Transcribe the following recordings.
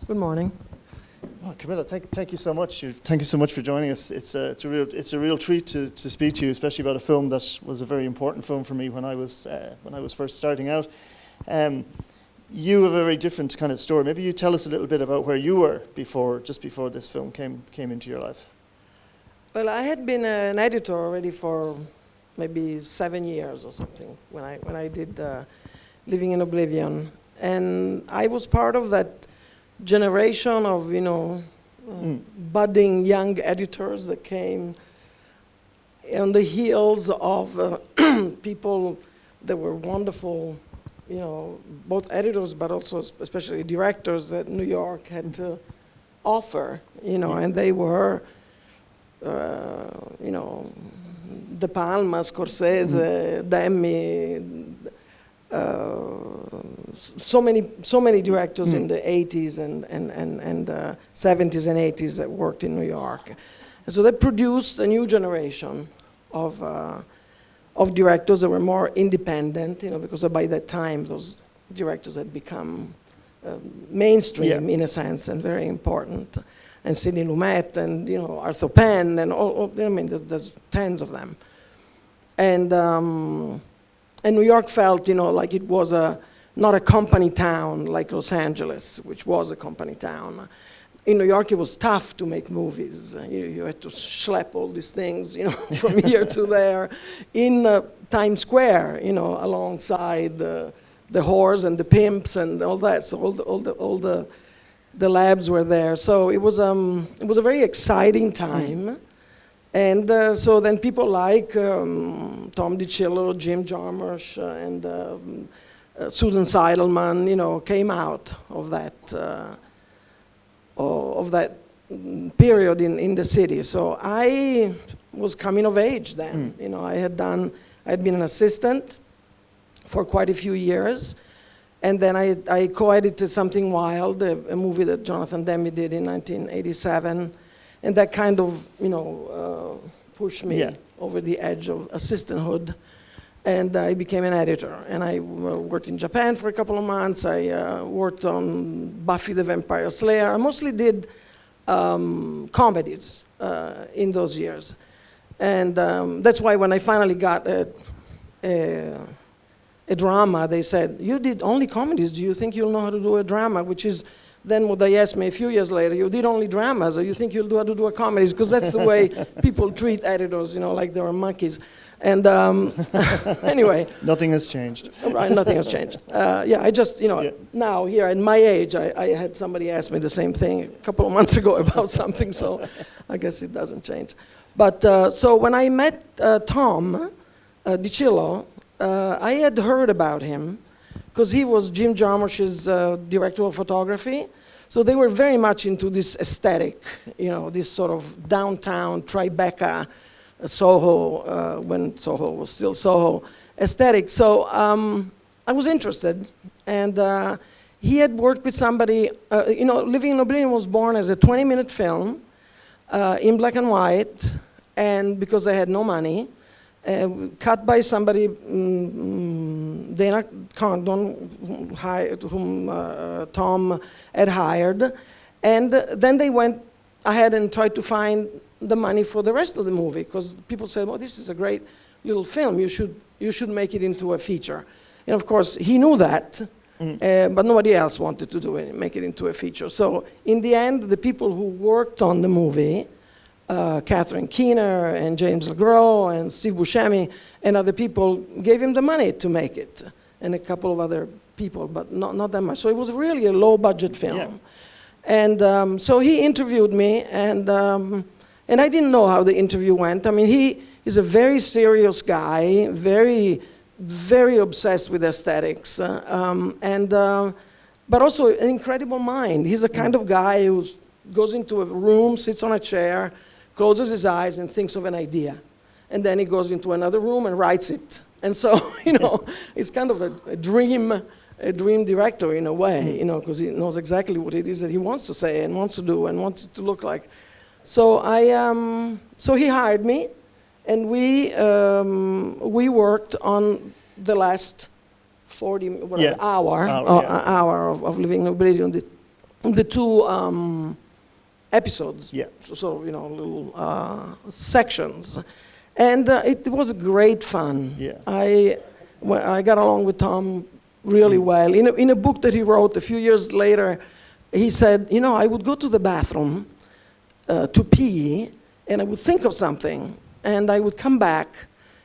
Good morning. Oh, Camilla, thank you so much. Thank you so much for joining us. It's a real treat to speak to you, especially about a film that was a very important film for me when I was first starting out. You have a very different kind of story. Maybe you tell us a little bit about where you were just before this film came into your life. Well, I had been an editor already for maybe 7 years or something when I did Living in Oblivion, and I was part of that generation of budding young editors that came on the heels of people that were wonderful, both editors but also especially directors that New York had to offer, and they were, De Palma, Scorsese, Demme, so many directors in the 80s and 70s and 80s that worked in New York. And so they produced a new generation of directors that were more independent, because by that time those directors had become mainstream in a sense and very important. And Sidney Lumet and Arthur Penn and all there's tens of them. And New York felt like it was not a company town like Los Angeles, which was a company town. In New York, it was tough to make movies. You had to schlep all these things, from here to there, in Times Square, alongside the whores and the pimps and all that. So all the labs were there. So it was a very exciting time. And so then people like Tom DiCillo, Jim Jarmusch, and Susan Seidelman, came out of that period in the city. So I was coming of age then. I had been an assistant for quite a few years, and then I co-edited Something Wild, a movie that Jonathan Demme did in 1987. And that kind of, pushed me over the edge of assistanthood. And I became an editor. And I worked in Japan for a couple of months. I worked on Buffy the Vampire Slayer. I mostly did comedies in those years. And that's why when I finally got a drama, they said, "You did only comedies. Do you think you'll know how to do a drama?" Which is then what they asked me a few years later, "You did only dramas, or you think you'll do how to do a comedies?" Because that's the way people treat editors, like they were monkeys. And anyway. Nothing has changed. Right, nothing has changed. I just, now here at my age, I had somebody ask me the same thing a couple of months ago about something, so I guess it doesn't change. But so when I met Tom DiCillo, I had heard about him because he was Jim Jarmusch's director of photography. So they were very much into this aesthetic, this sort of downtown Tribeca, Soho, when Soho was still Soho, aesthetic. So I was interested, and he had worked with somebody, Living in Oblivion was born as a 20-minute film in black and white, and because they had no money, cut by somebody, Dana Condon, whom Tom had hired. And then they went ahead and tried to find the money for the rest of the movie, because people said, "Well, this is a great little film. You should make it into a feature." And of course, he knew that, but nobody else wanted to do it, make it into a feature. So in the end, the people who worked on the movie, Catherine Keener and James LeGros and Steve Buscemi and other people gave him the money to make it, and a couple of other people, but not that much. So it was really a low-budget film. Yeah. And so he interviewed me, and I didn't know how the interview went. I mean, he is a very serious guy, very, very obsessed with aesthetics, but also an incredible mind. He's the kind of guy who goes into a room, sits on a chair, closes his eyes and thinks of an idea. And then he goes into another room and writes it. And so, it's kind of a dream director in a way, because he knows exactly what it is that he wants to say and wants to do and wants it to look like. So so he hired me, and we worked on the last 40 hour of Living in Oblivion, the two episodes. Yeah. So little sections, and it was great fun. Yeah. I got along with Tom really well. In a book that he wrote a few years later, he said, I would go to the bathroom to pee, and I would think of something, and I would come back,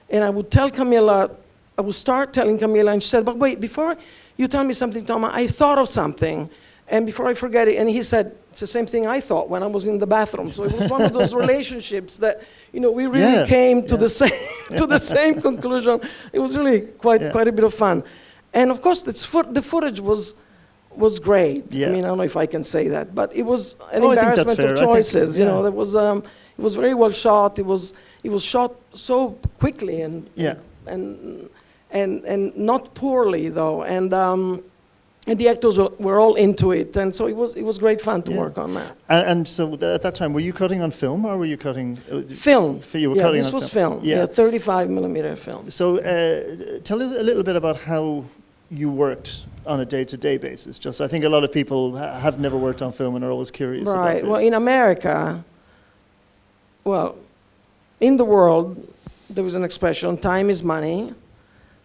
and I would tell Camilla, I would start telling Camilla, and she said, but wait, before you tell me something, Tom, I thought of something, and before I forget it, and he said, it's the same thing I thought when I was in the bathroom. So it was one of those relationships that, we really came to the same conclusion. It was really quite a bit of fun. And of course, the footage was great. Yeah. I don't know if I can say that, but it was an embarrassment of choices. There was it was very well shot. It was shot so quickly and not poorly though. And the actors were all into it, and so it was great fun to work on that. And so at that time, were you cutting on film, or were you cutting film? You were cutting this on was film. Yeah, 35 millimeter film. So tell us a little bit about how you worked on a day-to-day basis. Just, I think a lot of people have never worked on film and are always curious about Right. this. Well, in America, in the world, there was an expression: time is money,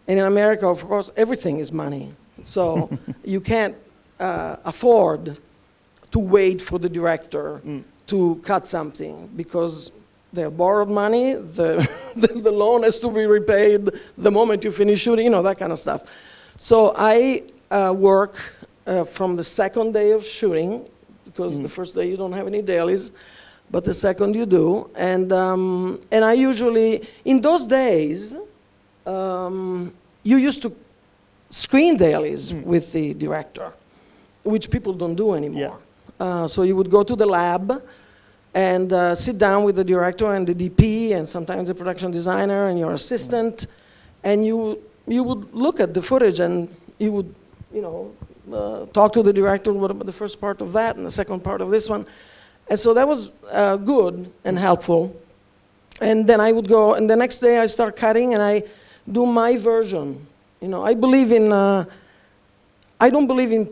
and in America, of course, everything is money. So you can't afford to wait for the director to cut something, because they have borrowed money, the loan has to be repaid the moment you finish shooting, that kind of stuff. So I work from the second day of shooting, because the first day you don't have any dailies, but the second you do. And I usually, in those days, you used to screen dailies with the director, which people don't do anymore. So you would go to the lab and sit down with the director and the DP and sometimes the production designer and your assistant, and you would look at the footage and you would, talk to the director, what about the first part of that and the second part of this one. And so that was good and helpful. And then I would go, and the next day I start cutting and I do my version. I believe in, I don't believe in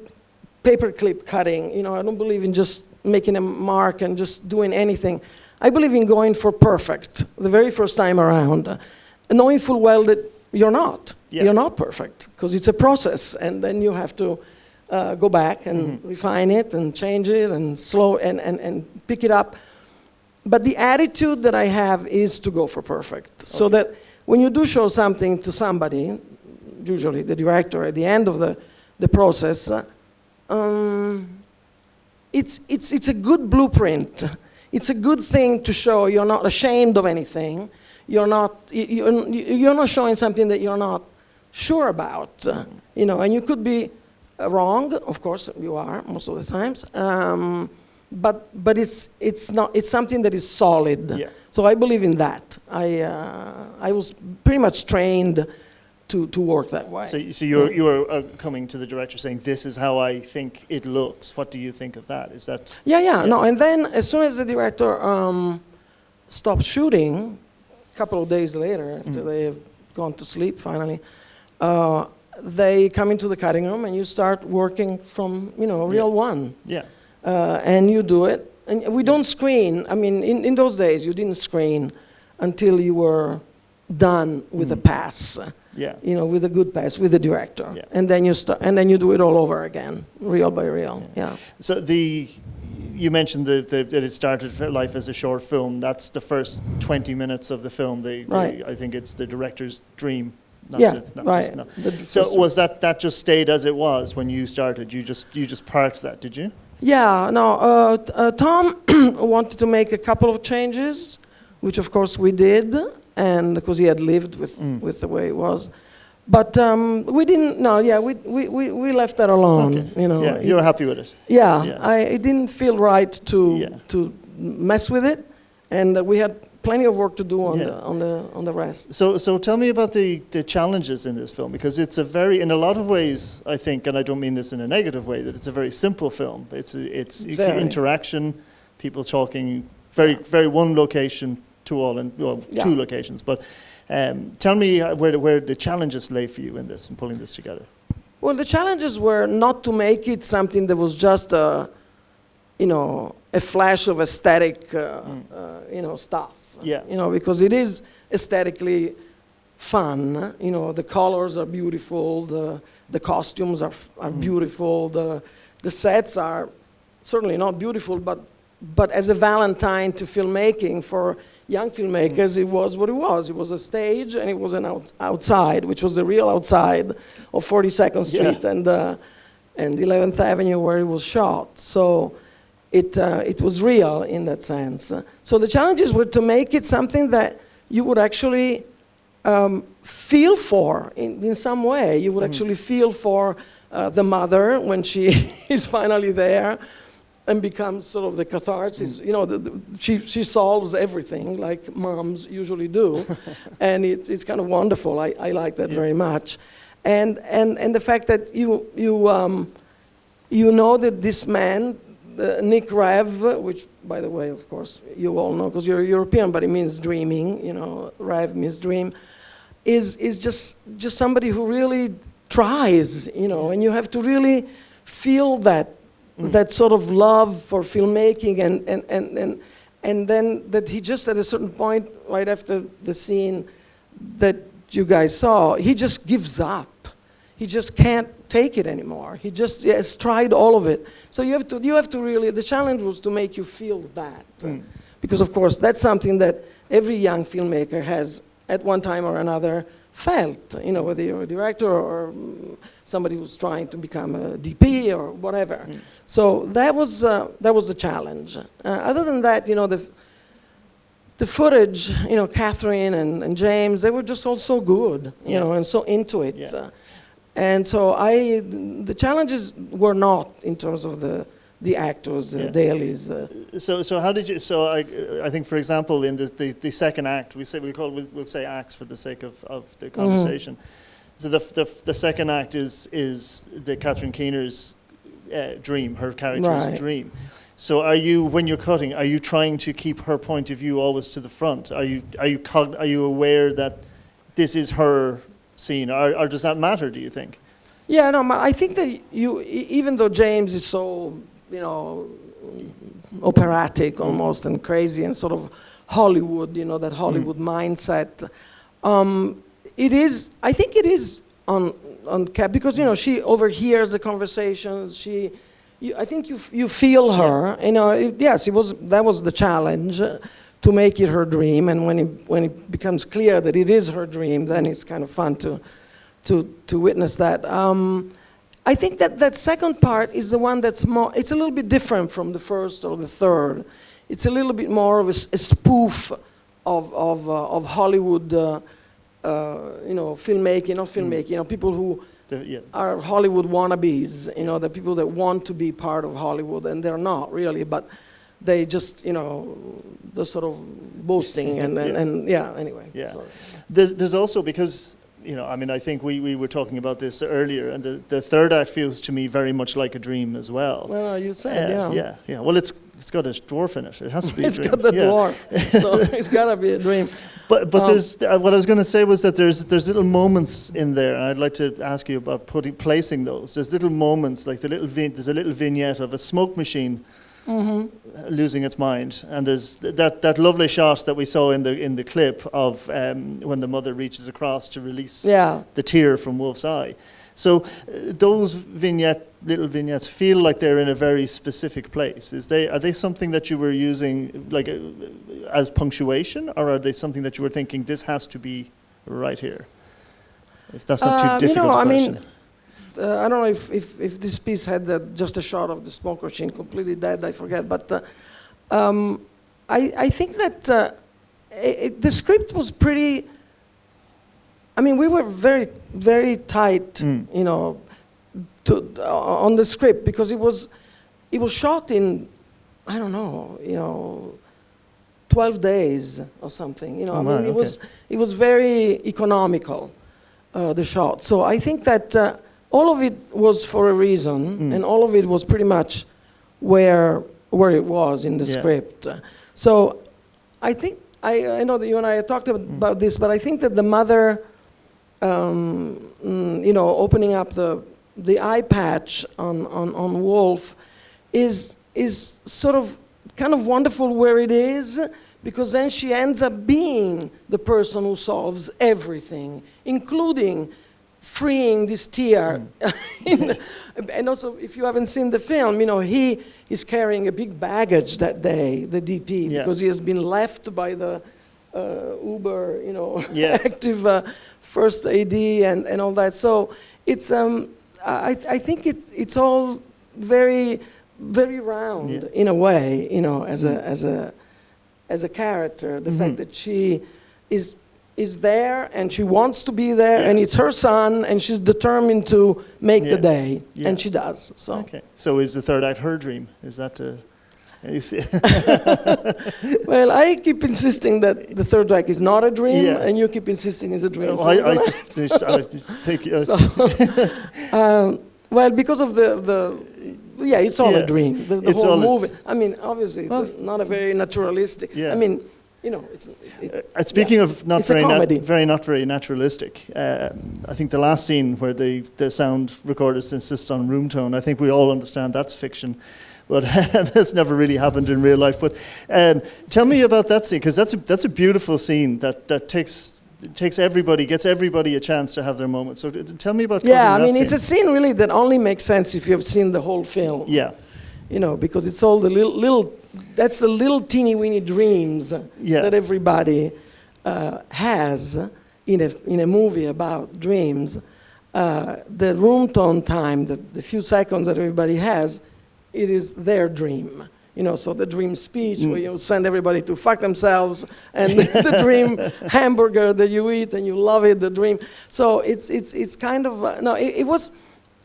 paperclip cutting. I don't believe in just making a mark and just doing anything. I believe in going for perfect the very first time around, knowing full well that you're not. Yeah. You're not perfect, because it's a process, and then you have to go back and refine it and change it and slow and pick it up. But the attitude that I have is to go for perfect, so that when you do show something to somebody, usually the director at the end of the process, it's a good blueprint. It's a good thing to show you're not ashamed of anything. You're not showing something that you're not sure about, and you could be wrong. Of course, you are most of the times. But it's something that is solid. Yeah. So I believe in that. I was pretty much trained to work that way. So you're coming to the director saying, this is how I think it looks. What do you think of that? Is that? Yeah. No, and then as soon as the director stopped shooting, a couple of days later, after they have gone to sleep finally, they come into the cutting room and you start working from, real one. Yeah. And you do it. And we don't screen. I mean, in those days, you didn't screen until you were done with a pass. Yeah. With a good pass, with the director. Yeah. And then you do it all over again, reel by reel. Yeah. So you mentioned that it started life as a short film. That's the first 20 minutes of the film. Right. I think it's the director's dream. So was that just stayed as it was when you started? You just parked that, did you? Yeah. No. Tom wanted to make a couple of changes, which of course we did, and because he had lived with the way it was. But we didn't. No. Yeah. We left that alone. Okay. Yeah. You were happy with it. Yeah. It didn't feel right to mess with it, and we had plenty of work to do on the rest. So tell me about the challenges in this film, because it's in a lot of ways, I think, and I don't mean this in a negative way, that it's a very simple film. It's interaction, people talking, very one location to all, and two locations. But tell me where the challenges lay for you in this and pulling this together. Well, the challenges were not to make it something that was just a a flash of aesthetic, stuff. Yeah. Because it is aesthetically fun. The colors are beautiful. The costumes are beautiful. The sets are certainly not beautiful, but as a Valentine to filmmaking for young filmmakers, it was what it was. It was a stage, and it was an outside, which was the real outside of 42nd Street and 11th Avenue where it was shot. So it was real in that sense. So the challenges were to make it something that you would actually feel for in some way. You would actually feel for the mother when she is finally there and becomes sort of the catharsis. She solves everything like moms usually do, and it's kind of wonderful. I like that very much, and the fact that you know that this man, Nick Rev, which by the way, of course, you all know because you're European, but it means dreaming. Rev means dream. Is just somebody who really tries, and you have to really feel that sort of love for filmmaking, and then that he just at a certain point, right after the scene that you guys saw, he just gives up. He just can't take it anymore. He just has tried all of it. So you have to really, the challenge was to make you feel that, because of course that's something that every young filmmaker has at one time or another felt, whether you're a director or somebody who's trying to become a DP or whatever. So that was the challenge. Other than that, the footage, Catherine and James, they were just all so good, and so into it. Yeah. And so the challenges were not in terms of the actors, dailies. So how did you? So I think, for example, in the second act, we'll say acts for the sake of the conversation. So the second act is the Catherine Keener's dream, her character's dream. So when you're cutting, are you trying to keep her point of view always to the front? Are you aware that this is her scene, or does that matter? Do you think? Yeah, no, I think that even though James is so operatic almost and crazy and sort of Hollywood, that Hollywood mindset. I think it is on because she overhears the conversations. I think you feel her. Yes, that was the challenge to make it her dream. And when it becomes clear that it is her dream, then it's kind of fun to witness that. I think that second part is the one that's more. It's a little bit different from the first or the third. It's a little bit more of a spoof of Hollywood, filmmaking, not filmmaking. People who are Hollywood wannabes. The people that want to be part of Hollywood, and they're not really, but they just, the sort of boasting and anyway. Yeah. So. There's also, because I think we were talking about this earlier, and the third act feels to me very much like a dream as well. Well, you said, yeah. Well, it's got a dwarf in it. It has to be a dream. It's got the dwarf, so it's got to be a dream. But there's what I was going to say was that there's little moments in there, and I'd like to ask you about placing those. There's little moments, like there's a little vignette of a smoke machine losing its mind, and there's that lovely shot that we saw in the clip of when the mother reaches across to release the tear from Wolf's eye. So those little vignettes feel like they're in a very specific place. Are they something that you were using like as punctuation, or are they something that you were thinking this has to be right here? If that's not too difficult a question. I don't know if this piece had just a shot of the smoke machine completely dead, I forget. But I think that the script was pretty. We were very, very tight, on the script, because it was shot in, 12 days or something. It was very economical, the shot. So I think that. All of it was for a reason, and all of it was pretty much where it was in the script. So I think, I know that you and I had talked about this, but I think that the mother, opening up the eye patch on Wolf is is sort of kind of wonderful where it is, because then she ends up being the person who solves everything, including freeing this tear. And also, if you haven't seen the film, he is carrying a big baggage that day, the DP, because he has been left by the uber, active first AD and all that. So it's, I think it's all very, very round in a way, as a character. The fact that she is there and she wants to be there, and it's her son, and she's determined to make the day, and she does. So. Okay. So is the third act her dream? Is that you see? Well, I keep insisting that the third act is not a dream, and you keep insisting it's a dream. Well, I just take it. Well, because of it's all a dream. The whole movie. I mean, obviously, it's not a very naturalistic. Yeah. I mean, speaking of not very naturalistic, I think the last scene where the sound recordist insists on room tone, I think we all understand that's fiction, but that's never really happened in real life. But tell me about that scene, because that's a beautiful scene that gets everybody a chance to have their moment. So tell me about that scene. It's a scene really that only makes sense if you've seen the whole film. Yeah. Because it's all the that's the little teeny weeny dreams that everybody has in a movie about dreams. The room tone time, the few seconds that everybody has, it is their dream. So the dream speech where you send everybody to fuck themselves, and the dream hamburger that you eat and you love it, the dream. So it's kind of it was,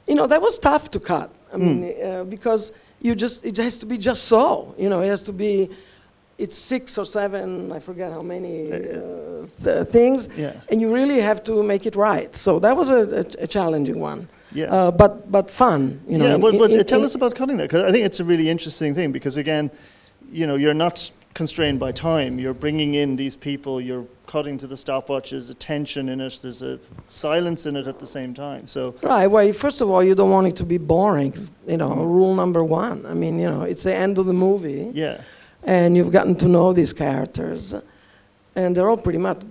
that was tough to cut. I mean, because it has to be just so. It has to be. It's 6 or 7, I forget how many things, and you really have to make it right. So that was a challenging one. Yeah. But fun. Tell us about cutting that, because I think it's a really interesting thing. Because again, you're not constrained by time. You're bringing in these people. You're cutting to the stopwatches. A tension in it. There's a silence in it at the same time. So right. Well, first of all, you don't want it to be boring. Rule number 1. I mean, it's the end of the movie. Yeah. And you've gotten to know these characters, and they're all pretty much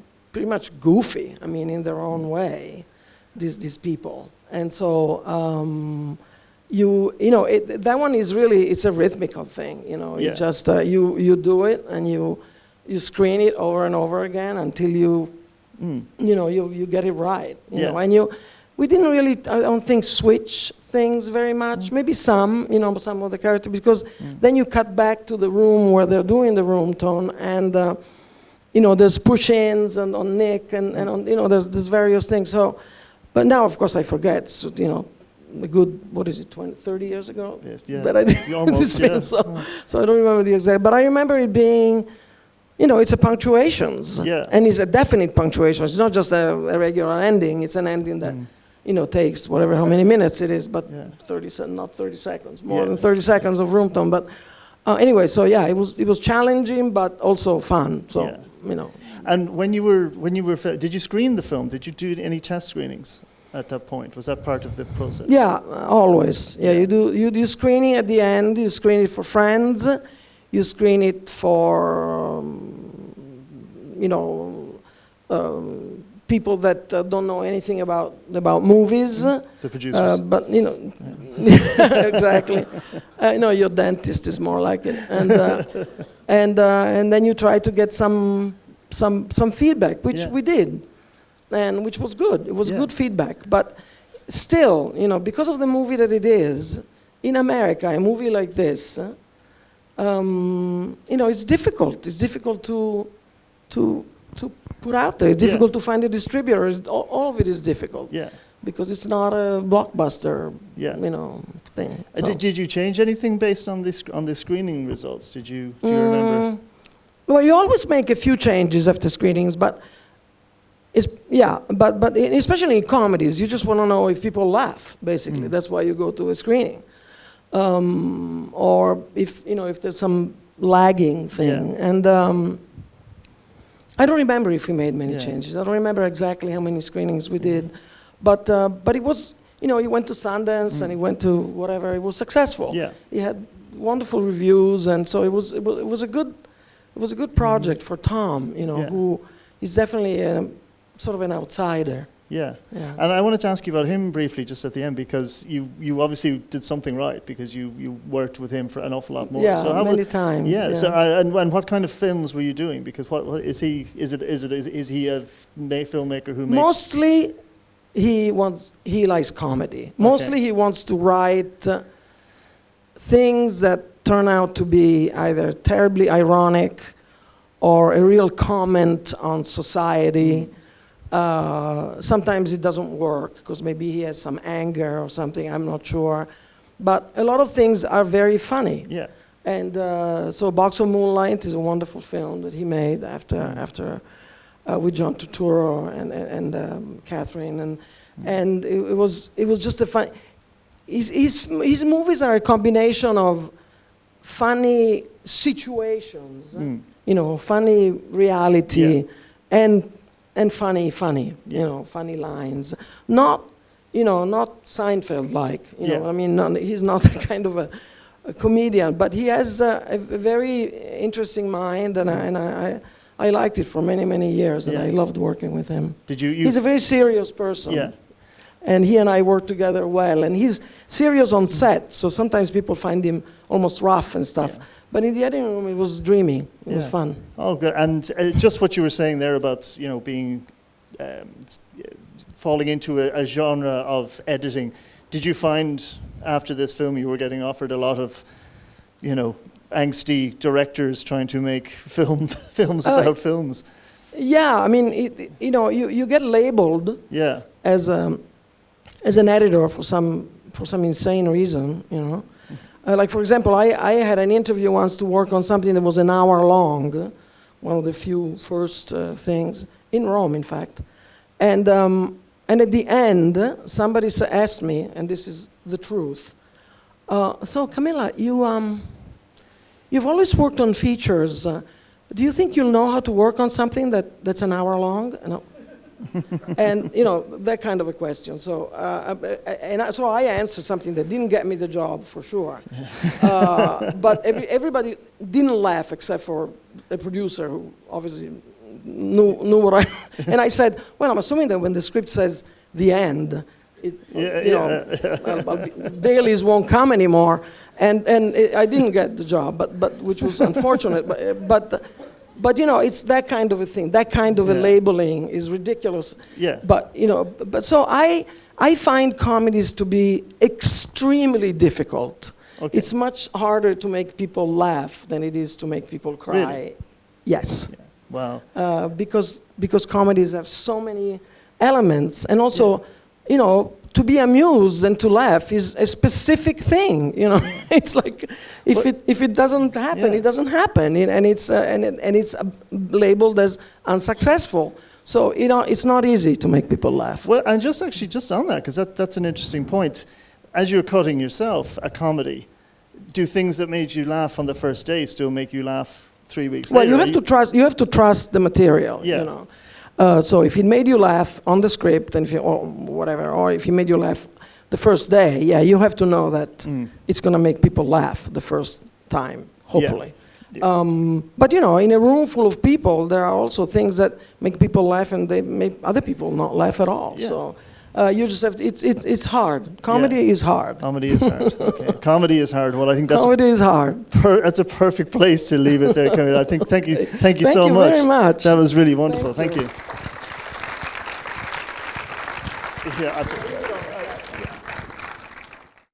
goofy. I mean, in their own way, these people. And so that one is really, it's a rhythmical thing. You just you do it, and you screen it over and over again until you get it right. And we didn't really, I don't think, switch things very much. Maybe some of the characters, because then you cut back to the room where they're doing the room tone, and there's push-ins and on Nick and on there's various things. So, but now of course I forget. So, a good 30 years ago that I did this film. So I don't remember the exact, but I remember it being. It's a punctuations, and it's a definite punctuation. It's not just a regular ending. It's an ending that takes how many minutes it is, but not 30 seconds, more than 30 seconds of room tone. But anyway, so it was challenging, but also fun. So And when you were, did you screen the film? Did you do any test screenings at that point? Was that part of the process? Yeah, always. Yeah, you do screening at the end. You screen it for friends. You screen it for people that don't know anything about movies. The producers. But exactly. Your dentist is more like it, and then you try to get some feedback, which we did, and which was good. It was good feedback, but still, because of the movie that it is in America, a movie like this. It's difficult. It's difficult to put out there. It's difficult to find a distributor. All of it is difficult. Yeah. Because it's not a blockbuster, thing. So. Did you change anything based on the screening results? Do you remember? Well, you always make a few changes after screenings, but but especially in comedies, you just want to know if people laugh. Basically, that's why you go to a screening. Or if there's some lagging thing, and I don't remember if we made many changes. I don't remember exactly how many screenings we did, but it was he went to Sundance and he went to whatever. It was successful. Yeah, he had wonderful reviews, and so it was a good project for Tom. You know, who is definitely sort of an outsider. Yeah. And I wanted to ask you about him briefly just at the end, because you obviously did something right, because you worked with him for an awful lot more. Yeah, so how many times. Yeah. Yeah. So and what kind of films were you doing? Because what is he? Is he a filmmaker who makes? Mostly, he likes comedy. Mostly, he wants to write things that turn out to be either terribly ironic or a real comment on society. Sometimes it doesn't work because maybe he has some anger or something, I'm not sure. But a lot of things are very funny. Yeah. And so Box of Moonlight is a wonderful film that he made after with John Turturro and Catherine. And it was just a fun... His movies are a combination of funny situations, you know, funny reality, and funny, you know, funny lines. Not Seinfeld-like, you know. I mean, he's not that kind of a comedian, but he has a very interesting mind, and I liked it for many, many years, and I loved working with him. Did you? He's a very serious person. Yeah. And he and I work together well, and he's serious on set, so sometimes people find him almost rough and stuff. Yeah. But in the editing room, it was dreamy. It was fun. Oh, good. And just what you were saying there about, you know, being falling into a genre of editing. Did you find after this film you were getting offered a lot of, you know, angsty directors trying to make films about films? Yeah, I mean, you know, you get labeled as an editor for some insane reason, you know. Like, for example, I had an interview once to work on something that was an hour long, one of the few first things, in Rome, in fact. And at the end, somebody asked me, and this is the truth, so Camilla, you've always worked on features. Do you think you'll know how to work on something that's an hour long? And you know, that kind of a question. So so I answered something that didn't get me the job for sure. But everybody didn't laugh except for a producer who obviously knew what I. And I said, well, I'm assuming that when the script says the end, dailies won't come anymore. And I didn't get the job, but which was unfortunate. But you know, it's that kind of a thing. That kind of a labeling is ridiculous. Yeah. But you know, so I find comedies to be extremely difficult. Okay. It's much harder to make people laugh than it is to make people cry. Really? Yes. Yeah. Wow. Because comedies have so many elements, and also, you know, to be amused and to laugh is a specific thing. You know, it's like if it doesn't happen, it doesn't happen, and it's labeled as unsuccessful. So you know, it's not easy to make people laugh. Well, and just on that, because that's an interesting point. As you're cutting yourself a comedy, do things that made you laugh on the first day still make you laugh 3 weeks later? Well, you have to trust the material. Yeah. You know. So if it made you laugh on the script, and or whatever, or if it made you laugh the first day, you have to know that it's going to make people laugh the first time, hopefully. Yeah. But you know, in a room full of people, there are also things that make people laugh, and they make other people not laugh at all. Yeah. So you just have to, it's hard. Comedy is hard. Comedy is hard. Okay. Comedy is hard. Well, I think comedy is hard. That's a perfect place to leave it there, Camilla. I think. Thank you so much. Thank you very much. That was really wonderful. Thank you.